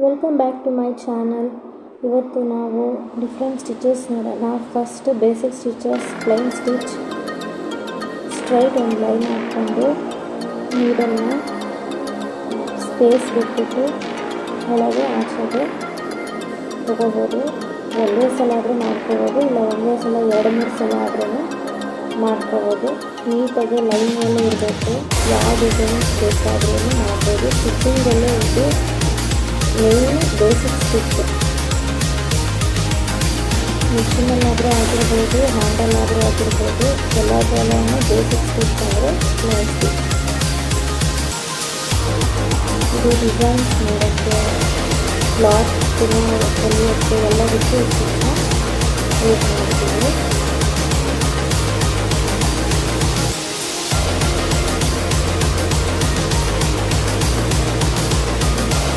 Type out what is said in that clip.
Welcome back to my channel. ಇವತ್ತು ನಾವು different stitches ನೋಡೋಣ. First basic stitches, plain stitch, straight ಒಂದು line ಹಾಕ್ಕೊಂಡು ನೀಡಲ್ನ ಸ್ಪೇಸ್ ಬಿಟ್ಬಿಟ್ಟು ಒಳಗೆ ಆಚೆಗೆ ತಗೋಬೋದು. ಒಂದೇ ಸಲ ಆದರೂ ಮಾಡ್ಕೋಬೋದು, ಇಲ್ಲ ಒಂದೇ ಸಲ 2-3 ಸಲ ಆದ್ರೂ ಮಾಡ್ಕೋಬೋದು. ನೀಟಾಗಿ ಲೈನಲ್ಲೇ ಇರಬೇಕು. ಯಾವ ಡಿಸೈನ್ಸ್ ಬೇಕಾದ್ರೂ ಮಾಡ್ಬೋದು. ಸ್ಟಿಚಿಂಗಲ್ಲೇ ಇದು ಮೇನ್ ಬೇಸಿಕ್ ಸ್ಟಿಚ್. ಮಿಷಿನಲ್ಲಾದರೂ ಆಗಿರ್ಬೋದು, ಹ್ಯಾಂಡಲ್ಲಾದರೂ ಆಗಿರ್ಬೋದು, ಎಲ್ಲದರಲ್ಲೂ ಬೇಸಿಕ್ ಸ್ಟಿಚ್ ಅಂದರೆ ಪ್ಲೈನ್ ಸ್ಟಿಚ್. ಇದು ಡಿಸೈನ್ಸ್ ಮಾಡೋಕ್ಕೆ, ಕ್ಲಾತ್ ಕಲಿಯೋಕ್ಕೆ ಎಲ್ಲದಕ್ಕೂ ಸ್ಟಿಚ್ನ ಯೂಸ್ ಮಾಡ್ತೀವಿ.